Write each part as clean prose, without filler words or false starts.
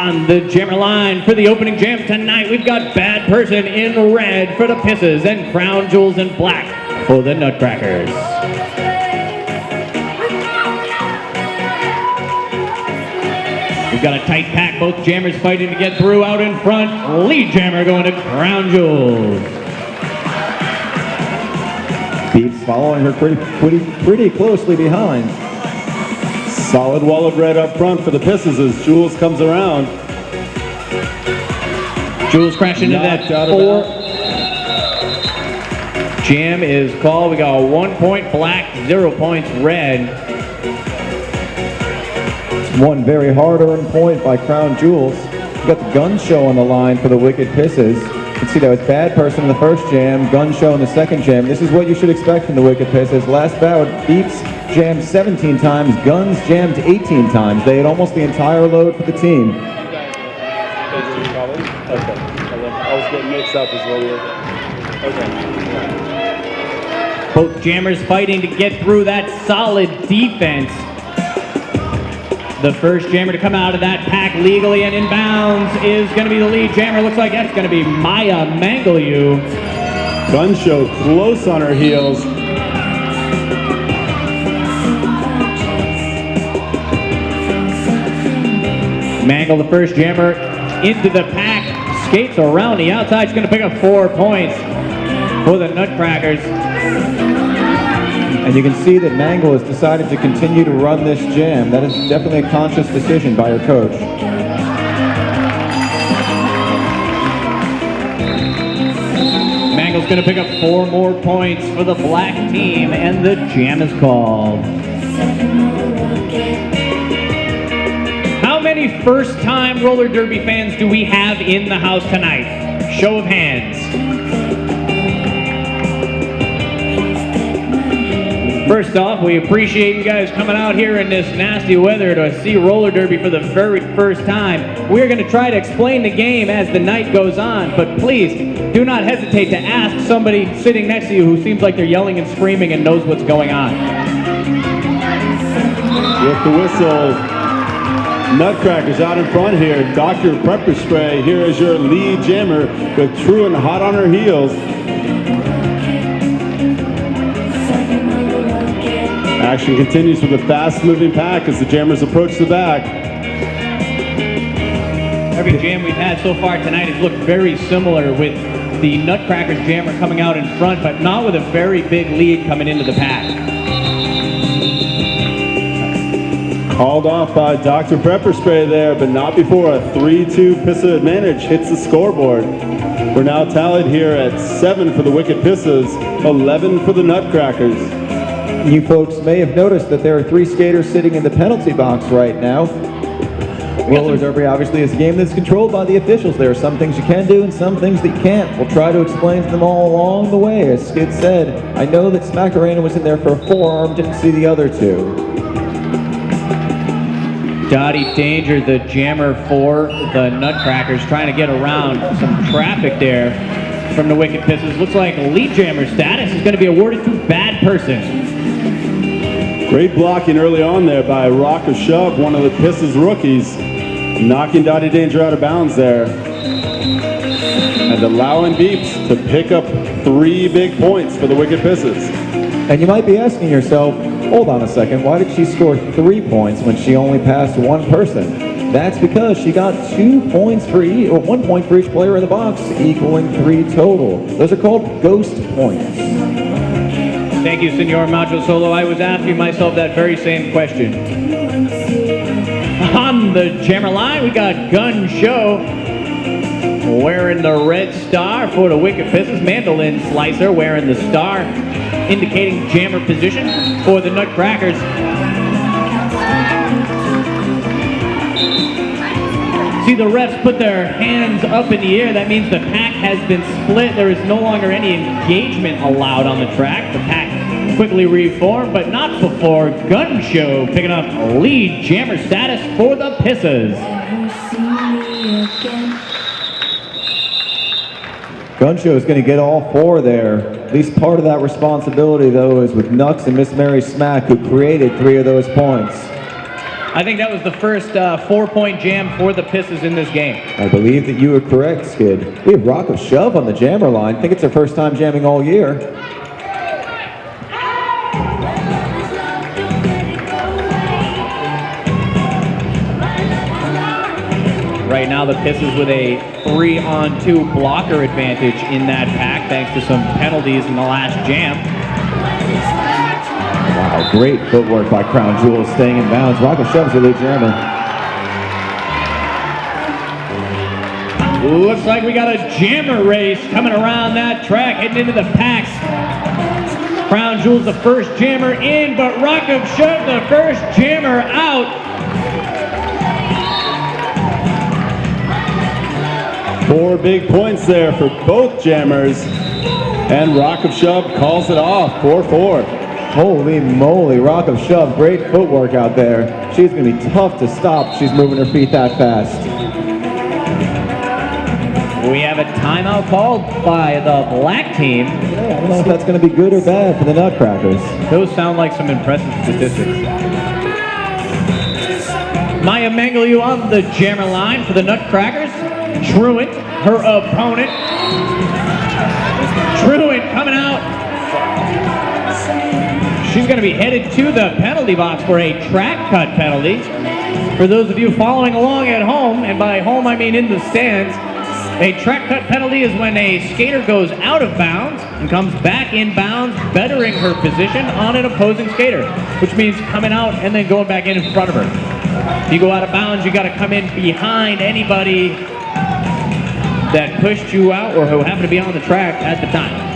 On the jammer line for the opening jam tonight, we've got Bad Person in red for the Pissahs and Crown Jewels in black for the Nutcrackers. We've got a tight pack, both jammers fighting to get through. Out in front, lead jammer going to Crown Jewels. Beats following her pretty closely behind. Solid wall of red up front for the Pissahs as Jules comes around. Jules crashing into that 4. Jam is called. We got 1 point black, 0 points red. One very hard-earned point by Crown Jewels. We got the gun show on the line for the Wicked Pissahs. You can see that was Bad Person in the first jam, gun show in the second jam. This is what you should expect from the Wicked Pissahs. Last bout, Beeps jammed 17 times, Guns jammed 18 times. They had almost the entire load for the team. Okay. I was getting mixed up as well. Okay. Both jammers fighting to get through that solid defense. The first jammer to come out of that pack legally and in bounds is going to be the lead jammer. Looks like that's going to be Maya Mangaliu. Gun show close on her heels. Mangle, the first jammer, into the pack, skates around the outside. She's going to pick up 4 points for the Nutcrackers. And you can see that Mangle has decided to continue to run this jam. That is definitely a conscious decision by her coach. Mangle's going to pick up 4 more points for the black team, and the jam is called. How many first-time roller derby fans do we have in the house tonight? Show of hands. First off, we appreciate you guys coming out here in this nasty weather to see roller derby for the very first time. We're going to try to explain the game as the night goes on, but please do not hesitate to ask somebody sitting next to you who seems like they're yelling and screaming and knows what's going on. With the whistle, Nutcrackers out in front here. Dr. Pepper Spray here is your lead jammer with Truant hot on her heels. Action continues with a fast-moving pack as the jammers approach the back. Every jam we've had so far tonight has looked very similar, with the Nutcrackers jammer coming out in front, but not with a very big lead coming into the pack. Called off by Dr. Pepper Spray there, but not before a 3-2 Pissah advantage hits the scoreboard. We're now tallied here at 7 for the Wicked Pissahs, 11 for the Nutcrackers. You folks may have noticed that there are 3 skaters sitting in the penalty box right now. Roller derby obviously is a game that's controlled by the officials. There are some things you can do and some things that you can't. We'll try to explain them all along the way. As Skid said, I know that Smackarena was in there for a forearm, didn't see the other 2. Dottie Danger, the jammer for the Nutcrackers, trying to get around some traffic there from the Wicked Pissahs. Looks like lead jammer status is going to be awarded to Bad Person. Great blocking early on there by Rocker Shove, one of the Pissahs rookies, knocking Dottie Danger out of bounds there. And allowing Beeps to pick up 3 big points for the Wicked Pissahs. And you might be asking yourself, hold on a second, why did she score 3 points when she only passed 1 person? That's because she got 2 points for each, or 1 point for each player in the box, equaling 3 total. Those are called ghost points. Thank you, Senor Macho Solo. I was asking myself that very same question. On the jammer line, we got Gun Show wearing the red star for the Wicked Pissahs. Mandolin Slicer wearing the star, indicating jammer position for the Nutcrackers. See the refs put their hands up in the air. That means the pack has been split. There is no longer any engagement allowed on the track. The pack quickly reformed, but not before Gun Show picking up lead jammer status for the Pissahs. Gun Show is going to get all 4 there. At least part of that responsibility, though, is with Nux and Miss Mary Smack, who created 3 of those points. I think that was the first 4-point jam for the Pissahs in this game. I believe that you are correct, Skid. We have Rocco Shove on the jammer line. I think it's their first time jamming all year. Right now, the Pissahs with a 3-on-2 blocker advantage in that pack, thanks to some penalties in the last jam. Wow, great footwork by Crown Jewel, staying in bounds. Rocco Shove's the lead jammer. Looks like we got a jammer race coming around that track, heading into the packs. Crown Jewel's the first jammer in, but Rocco Shove the first jammer out. 4 big points there for both jammers. And Rock of Shove calls it off, 4-4. Holy moly, Rock of Shove, great footwork out there. She's going to be tough to stop. She's moving her feet that fast. We have a timeout called by the black team. Yeah, I don't know if that's going to be good or bad for the Nutcrackers. Those sound like some impressive statistics. Maya Mangaliu on the jammer line for the Nutcrackers. Truant, her opponent. Truant coming out. She's going to be headed to the penalty box for a track cut penalty. For those of you following along at home, and by home I mean in the stands, a track cut penalty is when a skater goes out of bounds and comes back in bounds, bettering her position on an opposing skater, which means coming out and then going back in front of her. If you go out of bounds, you got to come in behind anybody that pushed you out or who happened to be on the track at the time.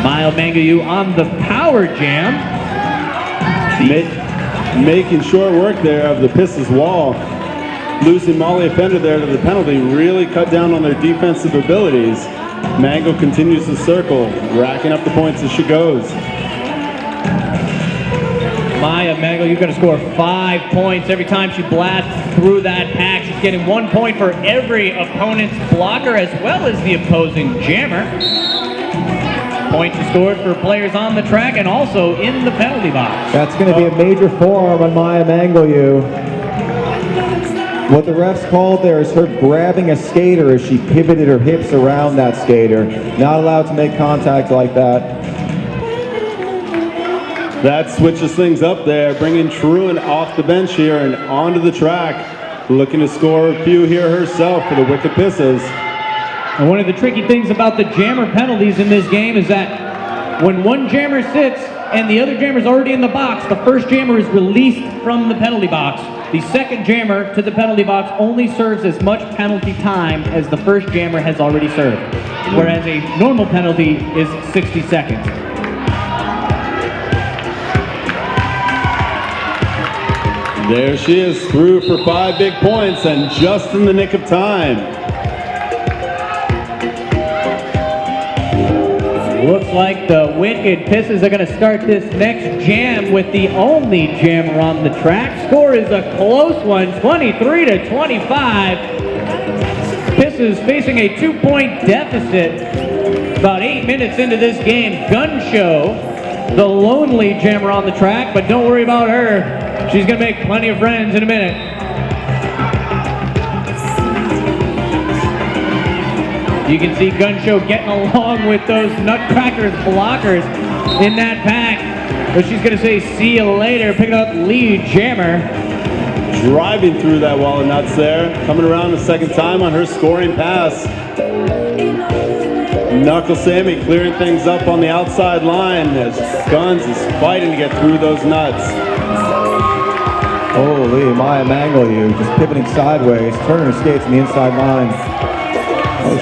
Maya Mangaliu on the power jam. Making short work there of the Pissahs wall. Losing Molly Offender there to the penalty really cut down on their defensive abilities. Mango continues to circle, racking up the points as she goes. Maya Mangaliu, you're going to score 5 points every time she blasts through that pack. She's getting 1 point for every opponent's blocker as well as the opposing jammer. Points are scored for players on the track and also in the penalty box. That's going to be a major forearm on Maya Mangaliu. What the refs called there is her grabbing a skater as she pivoted her hips around that skater. Not allowed to make contact like that. That switches things up there, bringing Truant off the bench here and onto the track. Looking to score a few here herself for the Wicked Pissahs. And one of the tricky things about the jammer penalties in this game is that when one jammer sits and the other jammer's already in the box, the first jammer is released from the penalty box. The second jammer to the penalty box only serves as much penalty time as the first jammer has already served, whereas a normal penalty is 60 seconds. There she is, through for 5 big points and just in the nick of time. Looks like the Wicked Pissahs are going to start this next jam with the only jammer on the track. Score is a close one, 23-25. Pissahs facing a 2-point deficit. About 8 minutes into this game, Gun Show, the lonely jammer on the track, but don't worry about her. She's going to make plenty of friends in a minute. You can see Gun Show getting along with those Nutcrackers blockers in that pack. But she's going to say, see you later, picking up lead jammer. Driving through that wall of nuts there. Coming around a second time on her scoring pass. Knuckle Sammy clearing things up on the outside line as Guns is fighting to get through those nuts. Holy, Maya Mangaliu just pivoting sideways, turning her skates on the inside line.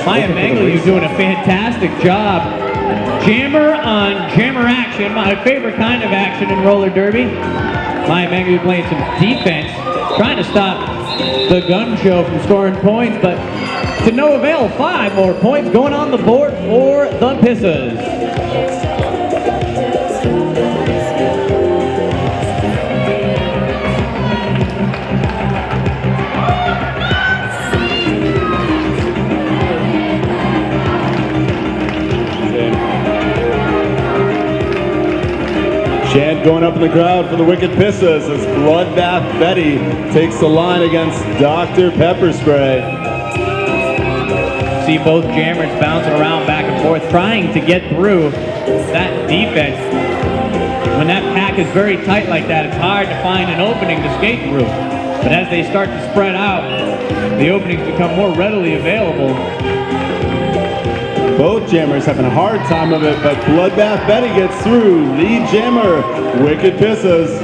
Maya Mangaliu doing a fantastic job. Jammer on jammer action, my favorite kind of action in roller derby. Maya Mangaliu playing some defense, trying to stop the Gun Show from scoring points, but to no avail. 5 more points going on the board for the Pissahs. love going up in the crowd for the Wicked Pissahs as Bloodbath Betty takes the line against Dr. Pepper Spray. See both jammers bouncing around back and forth, trying to get through that defense. When that pack is very tight like that, it's hard to find an opening to skate through. But as they start to spread out, the openings become more readily available. Both jammers having a hard time of it, but Bloodbath Betty gets through. Lead jammer, Wicked Pissahs.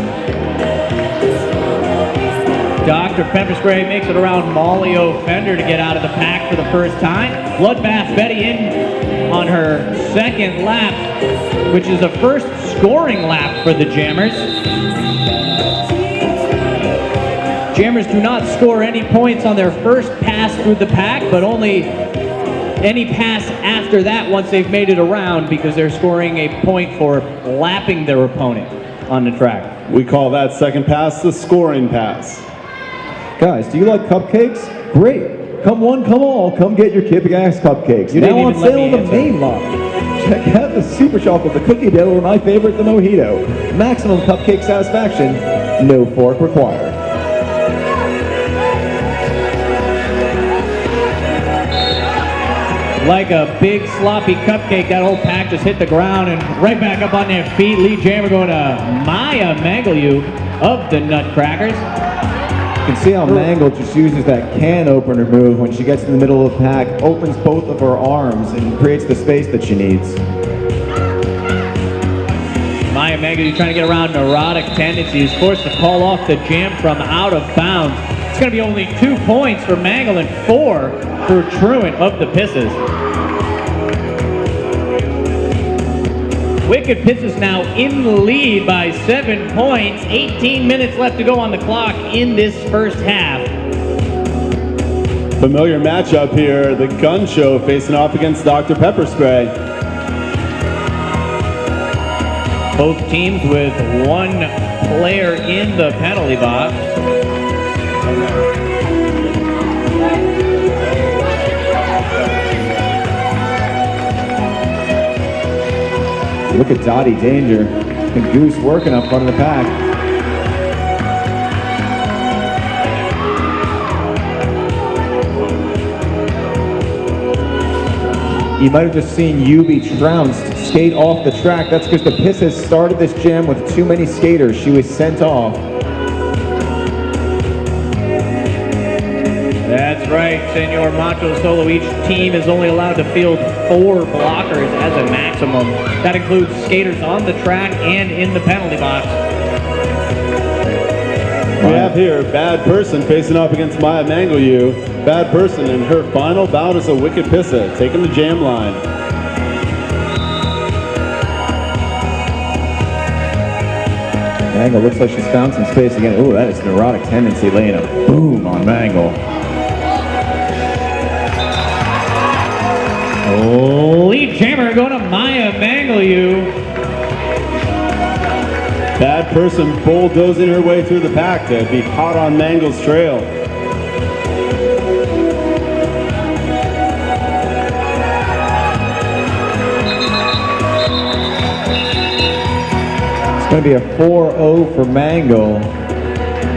Dr. Pepper Spray makes it around Molly O'Fender to get out of the pack for the first time. Bloodbath Betty in on her second lap, which is a first scoring lap for the jammers. Jammers do not score any points on their first pass through the pack, but only any pass after that once they've made it around, because they're scoring a point for lapping their opponent on the track. We call that second pass the scoring pass. Guys, do you like cupcakes? Great. Come one, come all. Come get your Kick-Ass cupcakes. You now didn't on even let sale me in the answer. main line. Check out the Super Chocolate, the Cookie Dough, or my favorite, the Mojito. Maximum cupcake satisfaction. No fork required. Like a big sloppy cupcake, that whole pack just hit the ground and right back up on their feet. Lead jammer going to Maya Mangalu of the Nutcrackers. You can see how Mangle just uses that can opener move when she gets in the middle of the pack, opens both of her arms, and creates the space that she needs. Maya Mangalu trying to get around neurotic tendencies, forced to call off the jam from out of bounds. It's going to be only 2 points for Mangle and 4 for Truant of the Pissahs. Wicked Pissahs now in the lead by 7 points. 18 minutes left to go on the clock in this first half. Familiar matchup here, the Gun Show facing off against Dr. Pepper Spray. Both teams with one player in the penalty box. Look at Dottie Danger and Goose working up front of the pack. You might have just seen Yubi trounced skate off the track. That's because the Pissahs started this jam with too many skaters. She was sent off. That's right, Senor Macho Solo. Each team is only allowed to field 4 blockers as a maximum. That includes skaters on the track and in the penalty box. We have here Bad Person facing off against Maya Mangalu. Bad Person in her final bout as a Wicked Pissah, taking the jam line. Mangle looks like she's found some space again. Ooh, that is neurotic tendency laying a boom on Mangle. Lead jammer going to Maya Mangalu. Bad Person bulldozing her way through the pack to be hot on Mangle's trail. It's going to be a 4-0 for Mangle.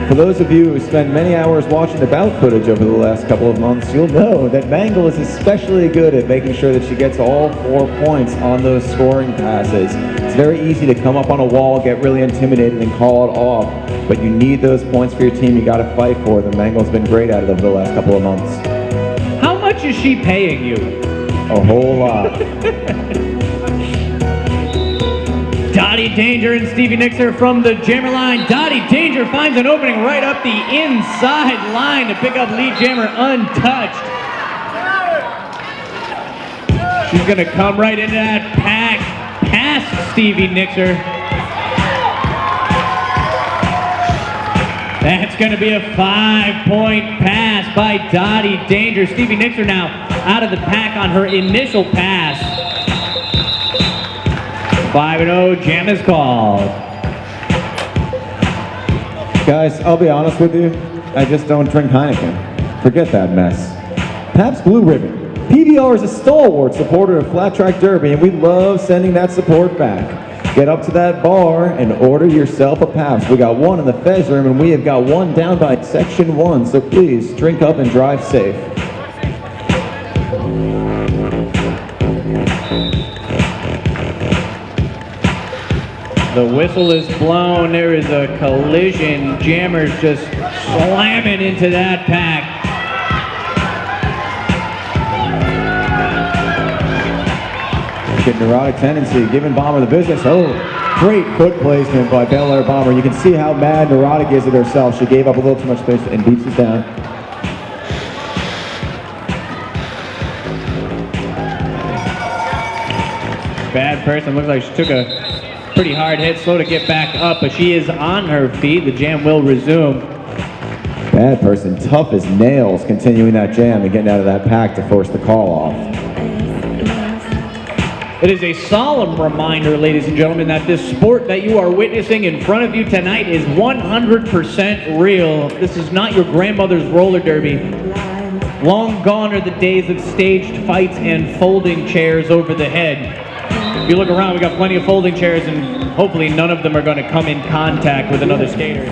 For those of you who spend many hours watching the bout footage over the last couple of months, you'll know that Mangle is especially good at making sure that she gets all 4 points on those scoring passes. It's very easy to come up on a wall, get really intimidated, and call it off. But you need those points for your team. You got to fight for them. Mangle's been great at it over the last couple of months. How much is she paying you? A whole lot. Dottie Danger and Stevie Nixer from the jammer line. Dottie Danger finds an opening right up the inside line to pick up lead jammer untouched. She's going to come right into that pack past Stevie Nixer. That's going to be a 5-point pass by Dottie Danger. Stevie Nixer now out of the pack on her initial pass. 5-0, jam is called. Guys, I'll be honest with you. I just don't drink Heineken. Forget that mess. Pabst Blue Ribbon. PBR is a stalwart supporter of Flat Track Derby, and we love sending that support back. Get up to that bar and order yourself a Pabst. We got one in the Fez room, and we have got one down by Section 1, so please drink up and drive safe. The whistle is blown. There is a collision. Jammers just slamming into that pack. Get neurotic tendency, giving Bomber the business. Oh, great foot placement by Bel Air Bomber. You can see how mad Neurotic is at herself. She gave up a little too much space and beats us down. Bad person. Looks like she took a pretty hard hit. Slow to get back up, but she is on her feet. The jam will resume. Bad person, tough as nails, continuing that jam and getting out of that pack to force the call off. It is a solemn reminder, ladies and gentlemen, that this sport that you are witnessing in front of you tonight is 100% real. This is not your grandmother's roller derby. Long gone are the days of staged fights and folding chairs over the head. If you look around, we got plenty of folding chairs, and hopefully none of them are going to come in contact with another skater.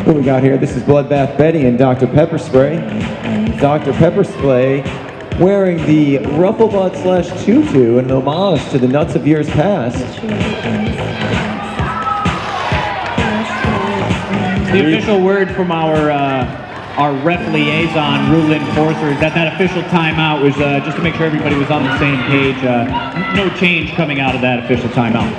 What we got here? This is Bloodbath Betty and Dr. Pepper Spray. Dr. Pepper Spray wearing the ruffle butt / tutu in homage to the nuts of years past. The official word from our ref liaison, rule enforcer, is that official timeout was just to make sure everybody was on the same page. No change coming out of that official timeout.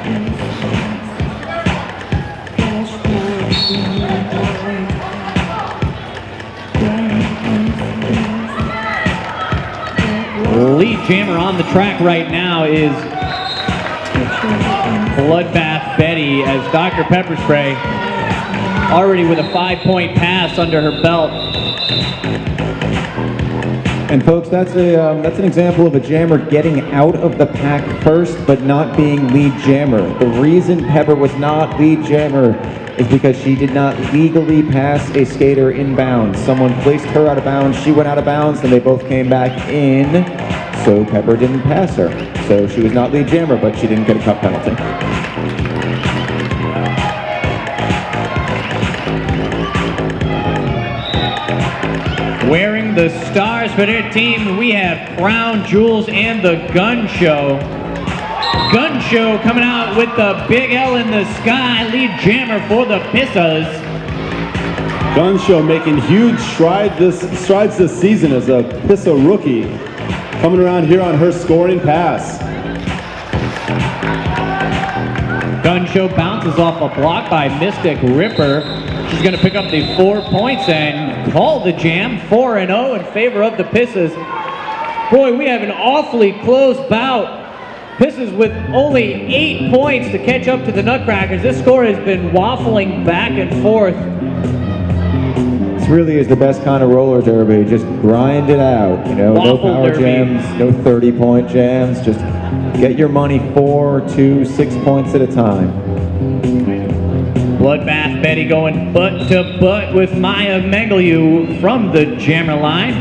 Lead jammer on the track right now is Bloodbath Betty, as Dr. Pepper Spray already with a 5-point pass under her belt. And folks, that's an example of a jammer getting out of the pack first, but not being lead jammer. The reason Pepper was not lead jammer is because she did not legally pass a skater inbounds. Someone placed her out of bounds, she went out of bounds, and they both came back in, so Pepper didn't pass her. So she was not lead jammer, but she didn't get a cup penalty. Wearing the stars for their team, we have Crown Jewels and the Gun Show. Gun Show coming out with the big L in the sky, lead jammer for the Pissahs. Gun Show making huge strides this season as a Pissah rookie, coming around here on her scoring pass. Gun Show bounces off a block by Mystic Ripper. She's going to pick up the 4 points and call the jam 4-0 in favor of the Pissahs. Boy, we have an awfully close bout. Pissahs with only 8 points to catch up to the Nutcrackers. This score has been waffling back and forth. This really is the best kind of roller derby. Just grind it out, you know, Waffle no power derby. jams, no 30-point jams. Just get your money 4, 2, 6 points at a time. Bloodbath Betty going butt to butt with Maya Mengelu from the jammer line.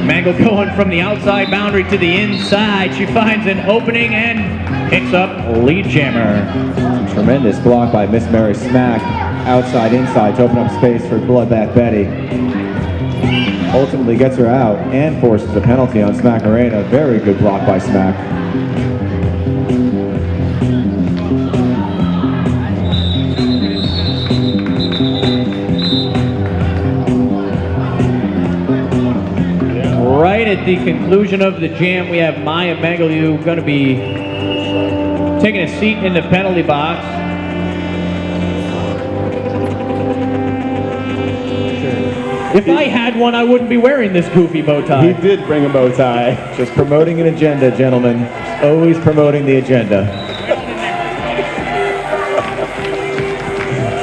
Mangle going from the outside boundary to the inside. She finds an opening and picks up lead jammer. Tremendous block by Miss Mary Smack, outside inside to open up space for Bloodbath Betty. Ultimately gets her out and forces a penalty on Smack Arena. Very good block by Smack. Right at the conclusion of the jam, we have Maya Mengelu going to be taking a seat in the penalty box. If I had one, I wouldn't be wearing this goofy bow tie. He did bring a bow tie. Just promoting an agenda, gentlemen. Just always promoting the agenda.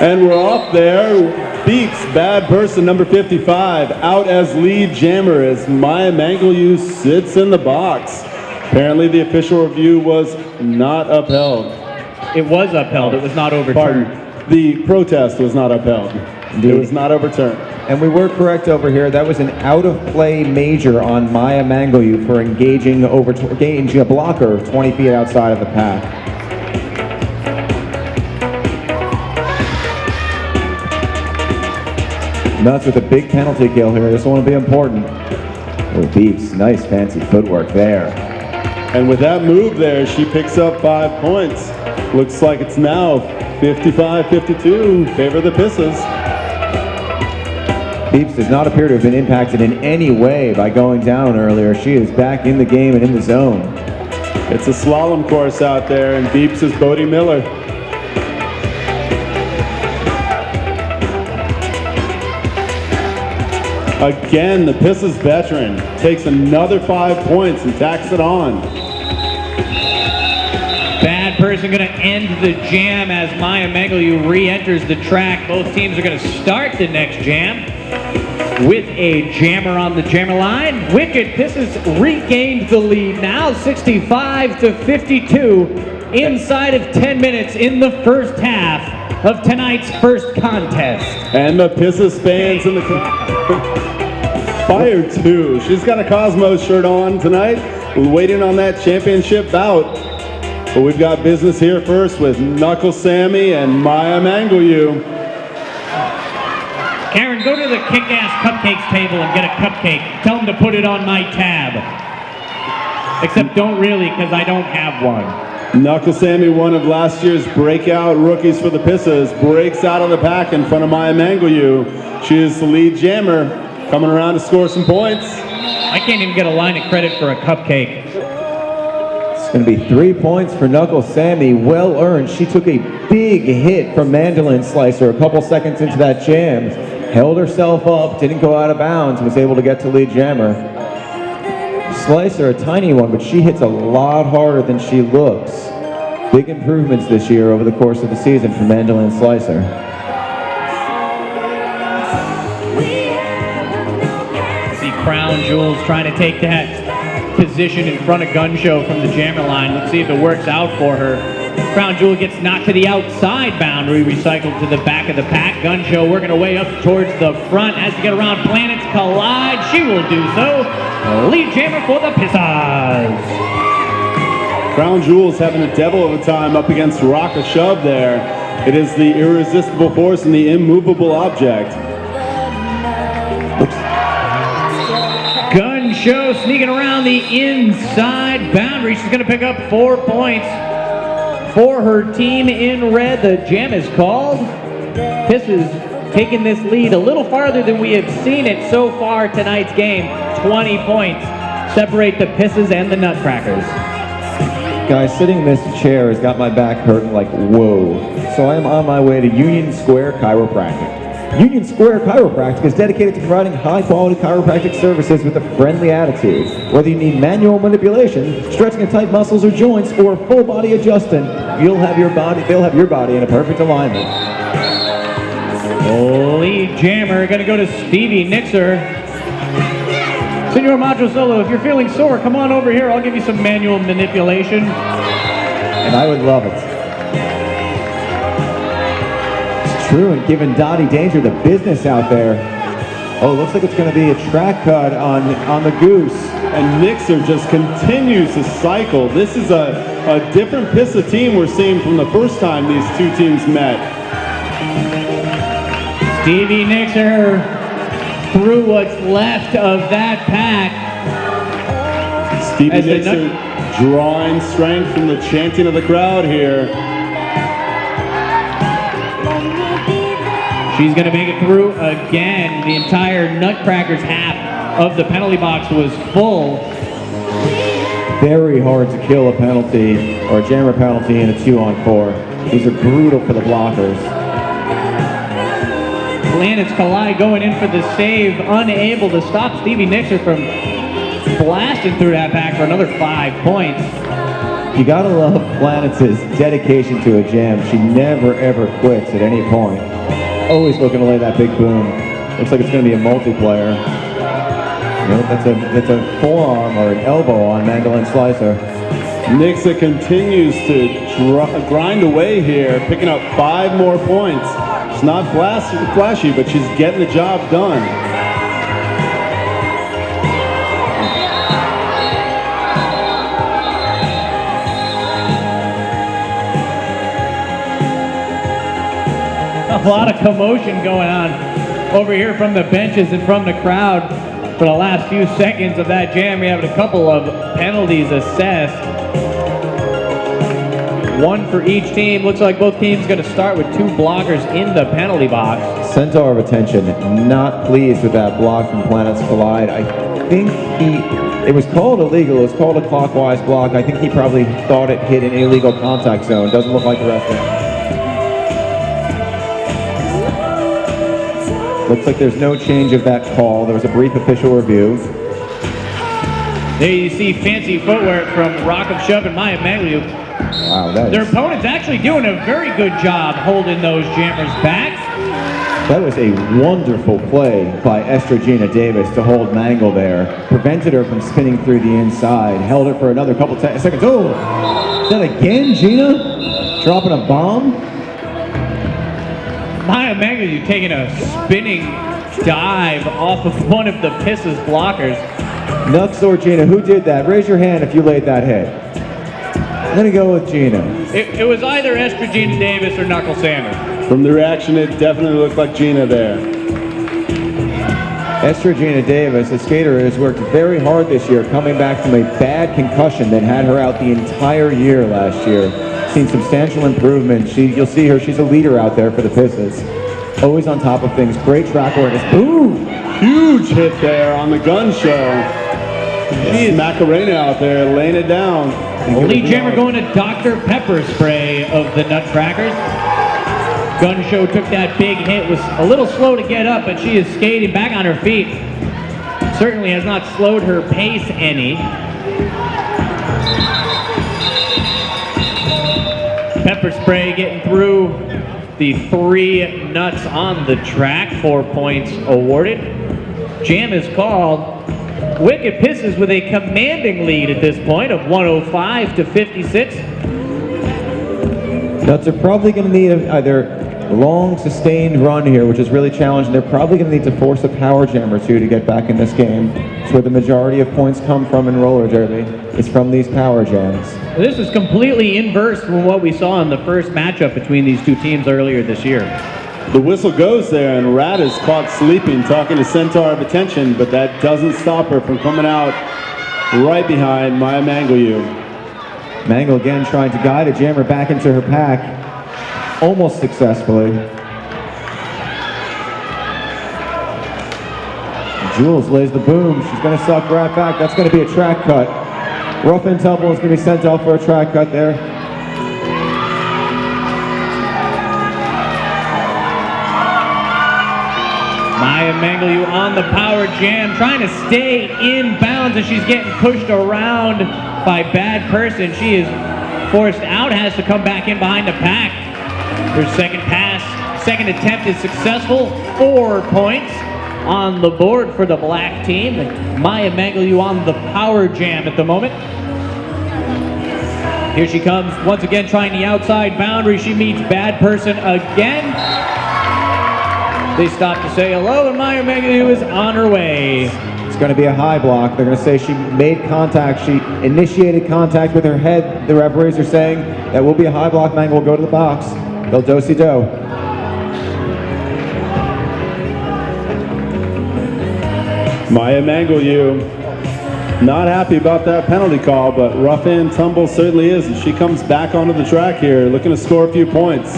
And we're off there. Beats bad person number 55 out as lead jammer as Maya Mengelu sits in the box. Apparently the official review was not upheld. It was upheld. It was not overturned. Pardon. The protest was not upheld. It was not overturned. And we were correct over here. That was an out-of-play major on Maya Mangoyu for engaging a blocker 20 feet outside of the pack. Nuts with a big penalty kill here. This one will be important. Oh, Beeps, nice fancy footwork there. And with that move there, she picks up 5 points. Looks like it's now 55-52 in favor of the Pissahs. Beeps does not appear to have been impacted in any way by going down earlier. She is back in the game and in the zone. It's a slalom course out there, and Beeps is Bodie Miller. Again, the Pissahs veteran takes another 5 points and tacks it on. Bad person going to end the jam as Maya Mangoyu re-enters the track. Both teams are going to start the next jam with a jammer on the jammer line. Wicked Pissahs regained the lead now, 65-52, inside of 10 minutes in the first half of tonight's first contest. And the Pissahs fans in the fire too. She's got a Cosmos shirt on tonight. We're waiting on that championship bout. But we've got business here first with Knuckle Sammy and Maya Mangoyu. Karen, go to the Kick-Ass Cupcakes table and get a cupcake. Tell them to put it on my tab. Except don't really, because I don't have one. Knuckle Sammy, one of last year's breakout rookies for the Pissahs, breaks out of the pack in front of Maya Mangoyu. She is the lead jammer, coming around to score some points. I can't even get a line of credit for a cupcake. It's going to be 3 points for Knuckle Sammy, well earned. She took a big hit from Mandolin Slicer a couple seconds into that jam, held herself up, didn't go out of bounds, and was able to get to lead jammer. Slicer, a tiny one, but she hits a lot harder than she looks. Big improvements this year over the course of the season for Mandolin Slicer. See Crown Jewels trying to take that position in front of Gun Show from the jammer line. Let's see if it works out for her. Crown Jewel gets knocked to the outside boundary, recycled to the back of the pack. Gun Show working her way up towards the front. Has to get around Planets Collide. She will do so. Lead jammer for the Pissahs. Crown Jewel's having a devil of a time up against Rock a Shove there. It is the irresistible force and the immovable object. Gun Show sneaking around the inside boundary. She's going to pick up 4 points for her team in red. The jam is called. Pissahs taking this lead a little farther than we have seen it so far tonight's game. 20 points separate the Pissahs and the Nutcrackers. Guys, sitting in this chair has got my back hurting like whoa. So I am on my way to Union Square Chiropractic. Union Square Chiropractic is dedicated to providing high-quality chiropractic services with a friendly attitude. Whether you need manual manipulation, stretching of tight muscles or joints, or full-body adjustment, they'll have your body in a perfect alignment. Lead jammer going to go to Stevie Nixer. Senor Macho Solo, if you're feeling sore, come on over here. I'll give you some manual manipulation. And I would love it. True, and giving Dottie Danger the business out there. Oh, looks like it's going to be a track cut on the Goose. And Nixer just continues to cycle. This is a different Pissah team we're seeing from the first time these two teams met. Stevie Nixer through what's left of that pack. Stevie Nixer drawing strength from the chanting of the crowd here. She's going to make it through again. The entire Nutcrackers half of the penalty box was full. Very hard to kill a penalty or a jammer penalty in a 2-on-4. These are brutal for the blockers. Planets Collide going in for the save, unable to stop Stevie Nixer from blasting through that pack for another 5 points. You gotta love Planets' dedication to a jam. She never ever quits at any point. Always looking to lay that big boom. Looks like it's going to be a multiplayer. Nope, that's a forearm or an elbow on Mandolin Slicer. Nixa continues to grind away here, picking up 5 more points. She's not flashy, but she's getting the job done. A lot of commotion going on over here from the benches and from the crowd for the last few seconds of that jam. We have a couple of penalties assessed. One for each team. Looks like both teams going to start with 2 blockers in the penalty box. Centaur of Attention, not pleased with that block from Planets Collide. I think it was called illegal. It was called a clockwise block. I think he probably thought it hit an illegal contact zone. Doesn't look like the referee. Looks like there's no change of that call. There was a brief official review. There you see fancy footwork from Rock of Shove and Maya Maglu. Wow, Their opponent's actually doing a very good job holding those jammers back. That was a wonderful play by Estrogina Davis to hold Mangle there. Prevented her from spinning through the inside. Held her for another couple seconds. Oh! Is that again, Gina? Dropping a bomb? Maya Maglu taking a spinning dive off of one of the Pissahs blockers. Nux or Gina, who did that? Raise your hand if you laid that hit. I'm going to go with Gina. It was either Estrogina Davis or Knuckle Sanders. From the reaction, it definitely looked like Gina there. Estrogina Davis, a skater who has worked very hard this year, coming back from a bad concussion that had her out the entire year last year. Seen substantial improvement. You'll see her, she's a leader out there for the Pissahs. Always on top of things, great track awareness. Boom! Huge hit there on the gun show. Macarena out there laying it down. Lead jammer going to Dr. Pepper Spray of the Nutcrackers. Gun show took that big hit, was a little slow to get up, but she is skating back on her feet. Certainly has not slowed her pace any. Pepper Spray getting through the 3 nuts on the track, 4 points awarded. Jam is called. Wicked Pissahs with a commanding lead at this point of 105 to 56. Nuts are probably going to need either a long, sustained run here, which is really challenging. They're probably going to need to force a power jam or 2 to get back in this game. It's where the majority of points come from in roller derby. It's from these power jams. This is completely inverse from what we saw in the first matchup between these 2 teams earlier this year. The whistle goes there, and Rat is caught sleeping, talking to Centaur of Attention, but that doesn't stop her from coming out right behind Maya Mangle. Mangle again trying to guide a jammer back into her pack, almost successfully. Jules lays the boom. She's going to suck right back. That's going to be a track cut. Rough and Tumble is going to be sent off for a track cut there. Maya Mangle on the power jam, trying to stay in bounds as she's getting pushed around by Bad Person. She is forced out, has to come back in behind the pack. Her second pass, second attempt is successful. 4 points on the board for the black team. Maya Mangle on the power jam at the moment. Here she comes once again trying the outside boundary. She meets Bad Person again. They stop to say hello, and Maya Mangle is on her way. It's going to be a high block. They're going to say she made contact. She initiated contact with her head. The referees are saying that will be a high block. Mangle will go to the box. They'll do-si-do. Maya Mangle, not happy about that penalty call, but rough and tumble certainly is. And she comes back onto the track here, looking to score a few points.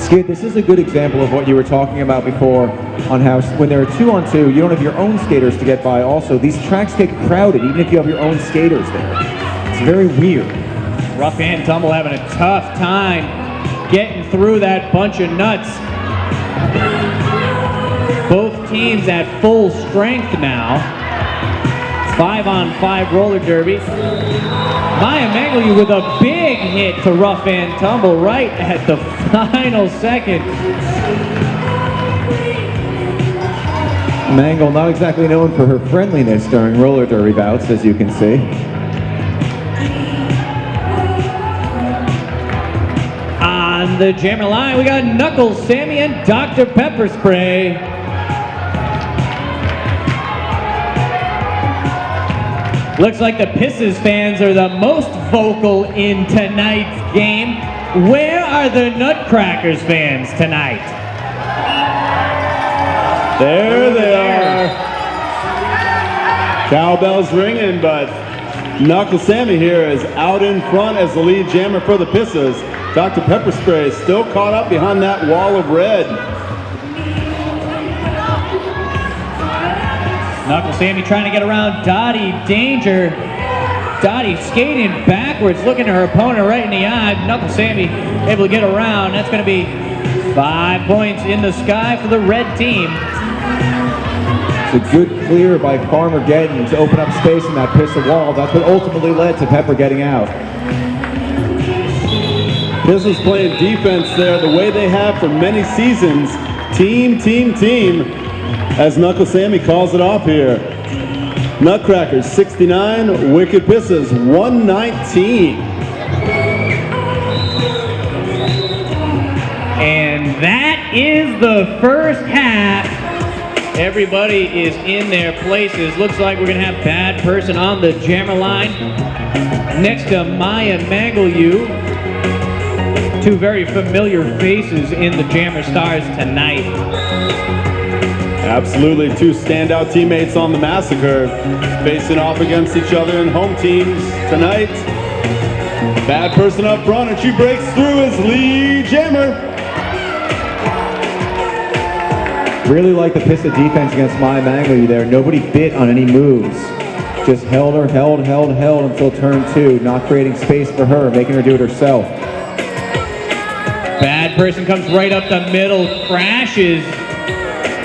Skid, this is a good example of what you were talking about before on how when there are 2-on-2, you don't have your own skaters to get by. Also, these tracks get crowded even if you have your own skaters there. It's very weird. Rough and Tumble having a tough time getting through that bunch of nuts. Both teams at full strength now. 5-on-5 roller derby. Maya Mangle with a big hit to Rough and Tumble right at the final second. Mangle not exactly known for her friendliness during roller derby bouts, as you can see. On the jammer line, we got Knuckles, Sammy, and Dr. Pepper Spray. Looks like the Pissahs fans are the most vocal in tonight's game. Where are the Nutcrackers fans tonight? There they are. Cowbells ringing, but Knuckle Sammy here is out in front as the lead jammer for the Pissahs. Dr. Pepper Spray is still caught up behind that wall of red. Knuckle Sammy trying to get around Dottie Danger. Dottie skating backwards, looking at her opponent right in the eye. Knuckle Sammy able to get around. That's going to be 5 points in the sky for the red team. It's a good clear by Farmageddon to open up space in that Pissah wall. That's what ultimately led to Pepper getting out. Pissahs playing defense there the way they have for many seasons. Team, team, team, as Knuckle Sammy calls it off here. Nutcrackers 69, Wicked Pissahs 119. And that is the first half. Everybody is in their places. Looks like we're going to have Bad Person on the jammer line next to Maya Mangleu. Two very familiar faces in the Jammer Stars tonight. Absolutely, two standout teammates on the Massacre, facing off against each other in home teams tonight. Bad Person up front, and she breaks through as lead jammer. Really like the Pissah defense against Maya Mangleu there. Nobody bit on any moves. Just held her, held until turn 2, not creating space for her, making her do it herself. Bad Person comes right up the middle, crashes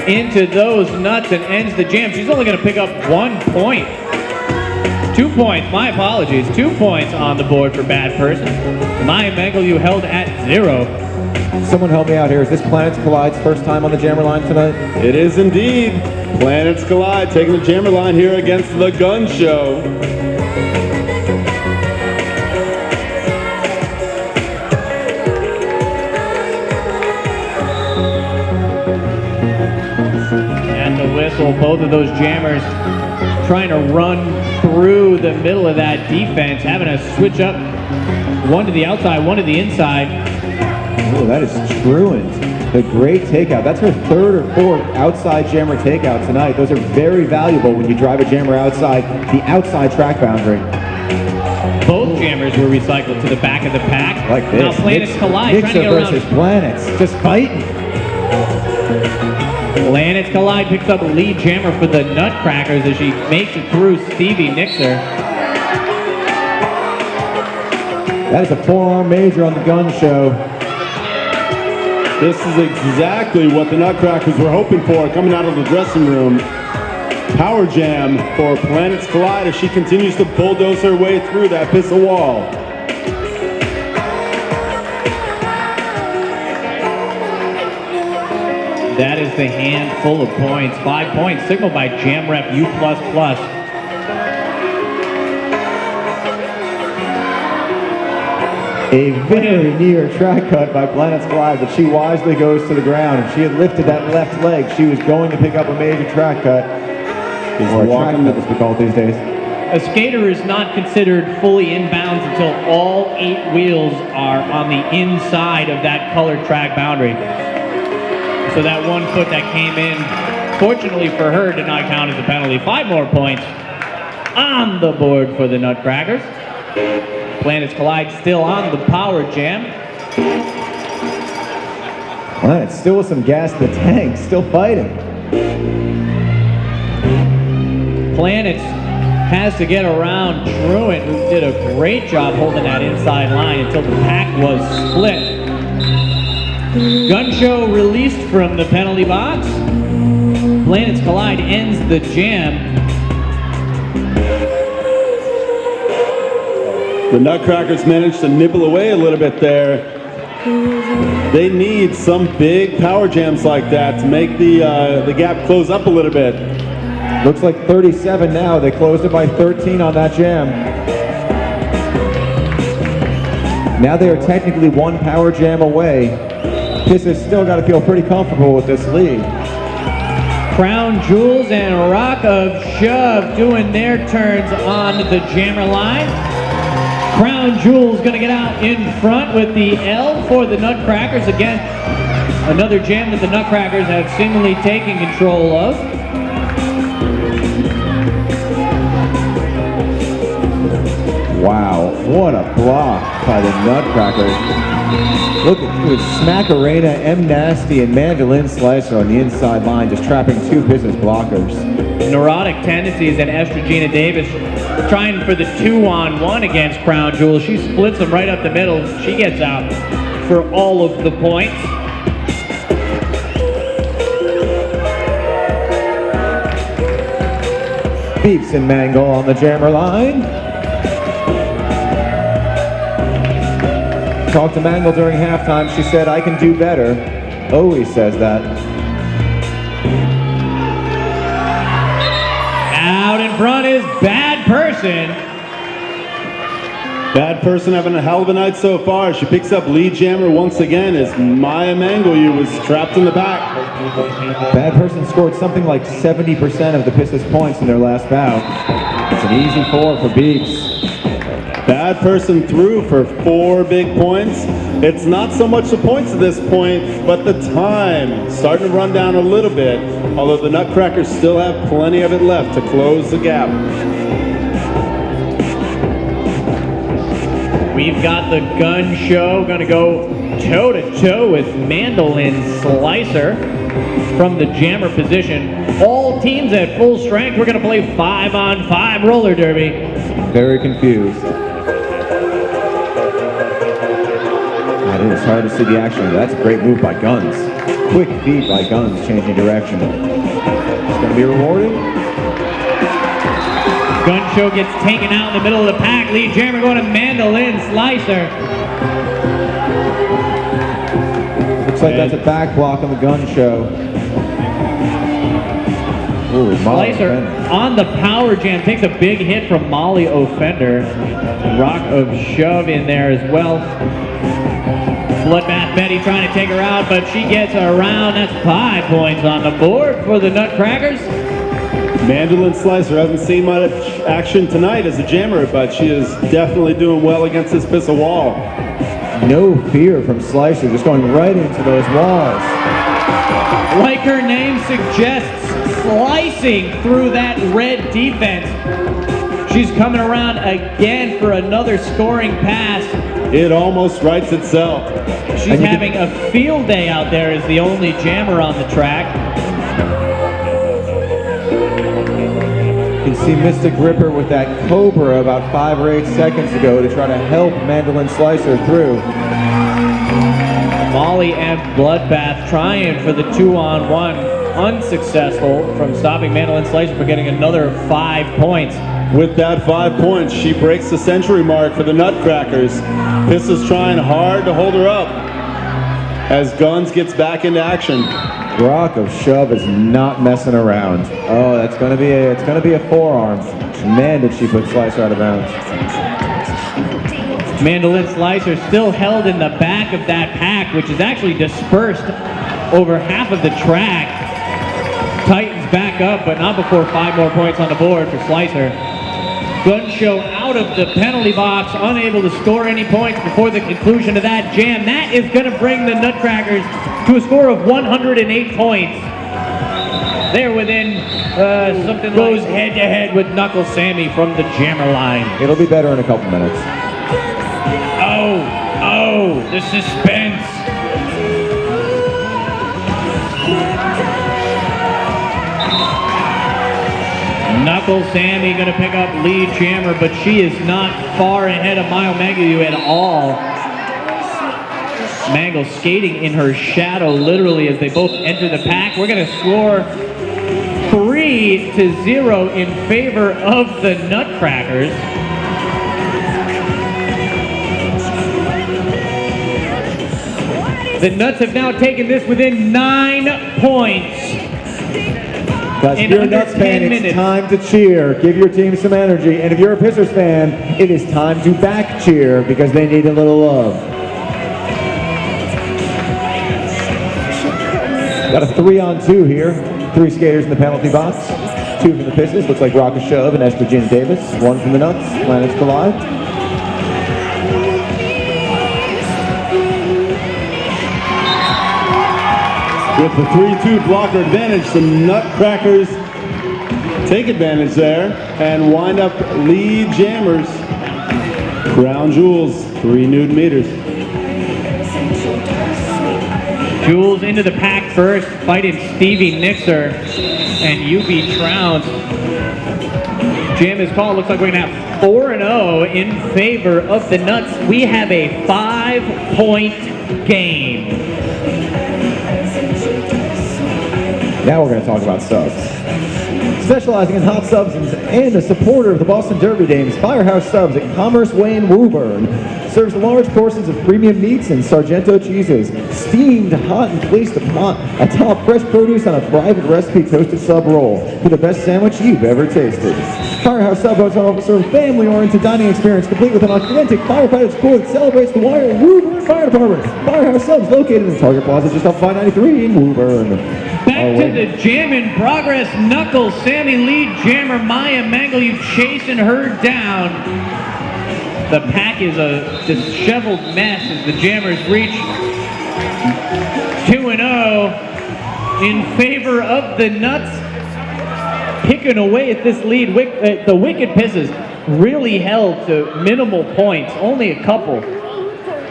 into those nuts and ends the jam. She's only going to pick up 1 point. 2 points, my apologies. 2 points on the board for Bad Person. Maya Mangleu held at 0. Someone help me out here. Is this Planets Collide's first time on the jammer line tonight? It is indeed. Planets Collide taking the jammer line here against the Gun Show. At the whistle, both of those jammers trying to run through the middle of that defense, having to switch up, one to the outside, one to the inside. Oh, that is truant. The great takeout. That's her 3rd or 4th outside jammer takeout tonight. Those are very valuable when you drive a jammer outside the outside track boundary. Both jammers were recycled to the back of the pack. Like this. Now Planets Collide trying to get around. versus Planets. Just fighting. Planets Collide picks up lead jammer for the Nutcrackers as she makes it through Stevie Nixer. That is a forearm major on the Gun Show. This is exactly what the Nutcrackers were hoping for coming out of the dressing room. Power jam for Planets Collide as she continues to bulldoze her way through that Pissah wall. That is the handful of points. 5 points signaled by Jam Rep U++. A very near track cut by Planets Collide, but she wisely goes to the ground. If she had lifted that left leg, she was going to pick up a major track cut. Or a track cut, as we call it these days. A skater is not considered fully inbounds until all 8 wheels are on the inside of that colored track boundary. So that 1 foot that came in, fortunately for her, did not count as a penalty. 5 more points on the board for the Nutcrackers. Planets Collide still on the power jam. Planets still with some gas in the tank, still fighting. Planets has to get around Truant, who did a great job holding that inside line until the pack was split. Gun Show released from the penalty box. Planets Collide ends the jam. The Nutcrackers managed to nibble away a little bit there. They need some big power jams like that to make the gap close up a little bit. Looks like 37 now. They closed it by 13 on that jam. Now they are technically one power jam away. Pissahs still got to feel pretty comfortable with this lead. Crown Jewels and Rock of Shove doing their turns on the jammer line. Crown Jewels going to get out in front with the L for the Nutcrackers. Again, another jam that the Nutcrackers have seemingly taken control of. Wow, what a block by the Nutcrackers. Look at it was Smackarena, M Nasty, and Mandolin Slicer on the inside line, just trapping two Pissahs blockers. Neurotic tendencies and Estrogena Davis trying for the 2-on-1 against Crown Jewels. She splits them right up the middle. She gets out for all of the points. Beeps and Mangle on the jammer line. Talked to Mangle during halftime. She said, "I can do better." Always says that. Out in front is Bad Person. Bad Person having a hell of a night so far. She picks up lead jammer once again as Maya Mangleyu was trapped in the back. Bad Person scored something like 70% of the Pissahs points in their last bout. It's an easy 4 for Beeps. Bad Person threw for 4 big points. It's not so much the points at this point, but the time starting to run down a little bit, although the Nutcrackers still have plenty of it left to close the gap. We've got the gun show going to go toe-to-toe with Mandolin Slicer from the jammer position. All teams at full strength. We're going to play 5-on-5 roller derby. Very confused. It's hard to see the action. That's a great move by Guns. Quick feed by Guns, changing direction. It's going to be rewarded. Gun show gets taken out in the middle of the pack. Lead jammer going to Mandolin Slicer. Looks like that's a back block on the Gun show. Ooh, Slicer on the power jam takes a big hit from Molly Offender. Rock of Shove in there as well. Bloodbath Betty trying to take her out, but she gets around. That's 5 points on the board for the Nutcrackers. Mandolin Slicer hasn't seen much action tonight as a jammer, but she is definitely doing well against this Pissah wall. No fear from Slicer, just going right into those walls. Like her name suggests, slicing through that red defense. She's coming around again for another scoring pass. It almost writes itself. She's having a field day out there as the only jammer on the track. You can see Mystic Ripper with that Cobra about 5 or 8 seconds ago to try to help Mandolin Slicer through. Molly and Bloodbath trying for the 2-on-1. Unsuccessful from stopping Mandolin Slicer for getting another 5 points. With that 5 points, she breaks the century mark for the Nutcrackers. Pissahs trying hard to hold her up as Guns gets back into action. Rock of Shove is not messing around. Oh, it's gonna be a forearm. Man, did she put Slicer out of bounds. Mandolin Slicer still held in the back of that pack, which is actually dispersed over half of the track. Tightens back up, but not before 5 more points on the board for Slicer. Gun show out of the penalty box, unable to score any points before the conclusion of that jam. That is going to bring the Nutcrackers to a score of 108 points. They're within something goes head-to-head with Knuckle Sammy from the jammer line. It'll be better in a couple minutes. Oh, the suspense. Knuckle Sammy going to pick up lead jammer, but she is not far ahead of Maya Mangleyu at all. Mangle skating in her shadow, literally, as they both enter the pack. We're going to score 3-0 in favor of the Nutcrackers. The Nuts have now taken this within 9 points. Guys, if in you're a under Nuts 10 fan, minutes. it's time to cheer. Give your team some energy. And if you're a Pissahs fan, it is time to back cheer because they need a little love. Got a 3-on-2 here. 3 skaters in the penalty box. 2 from the Pissahs. Looks like Rock Shove and Estrogen Davis. 1 from the Nuts. Planets collide. With the 3-2 blocker advantage, the Nutcrackers take advantage there and wind up lead jammers. Crown Jewels, 3 nude meters. Jules into the pack first, fighting Stevie Nixer and UB Trounce. Jam is called. Looks like we're going to have 4-0 in favor of the Nuts. We have a 5-point game. Now we're going to talk about subs. Specializing in hot subs and a supporter of the Boston Derby Dames, Firehouse Subs at Commerce Way in Woburn serves large portions of premium meats and Sargento cheeses, steamed, hot, and placed atop fresh produce on a private recipe toasted sub roll for the best sandwich you've ever tasted. Firehouse Sub offers a family-oriented dining experience complete with an authentic firefighter's core that celebrates the Wire Woburn Fire Department. Firehouse Subs located in Target Plaza just off 593 in Woburn. Back to the jam in progress. Knuckles, Sammy lead jammer Maya Mangle, chasing her down. The pack is a disheveled mess as the jammers reach 2-0 in favor of the Nuts. Picking away at this lead, the Wicked Pissahs really held to minimal points, only a couple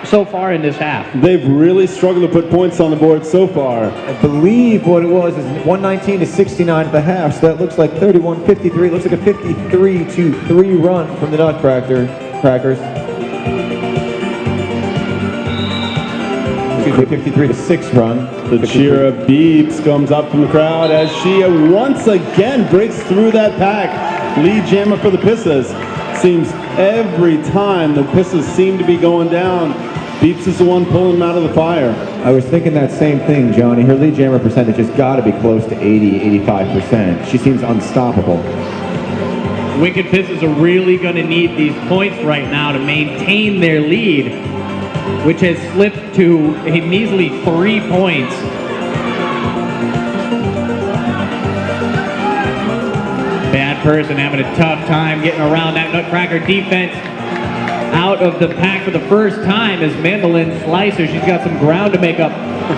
so far in this half. They've really struggled to put points on the board so far. I believe what it was is 119 to 69 at the half, so that looks like 31-53. It looks like a 53-3 run from the Nutcrackers. Excuse me, 53-6 run. The cheer of Beeps comes up from the crowd as she once again breaks through that pack. Lead jammer for the Pissahs. Seems every time the Pissahs seem to be going down, Beeps is the one pulling them out of the fire. I was thinking that same thing, Johnny. Her lead jammer percentage has got to be close to 80-85%. She seems unstoppable. Wicked Pissahs are really going to need these points right now to maintain their lead, which has slipped to a measly 3 points. Bad person having a tough time getting around that Nutcracker defense. Out of the pack for the first time is Mandolin Slicer. She's got some ground to make up.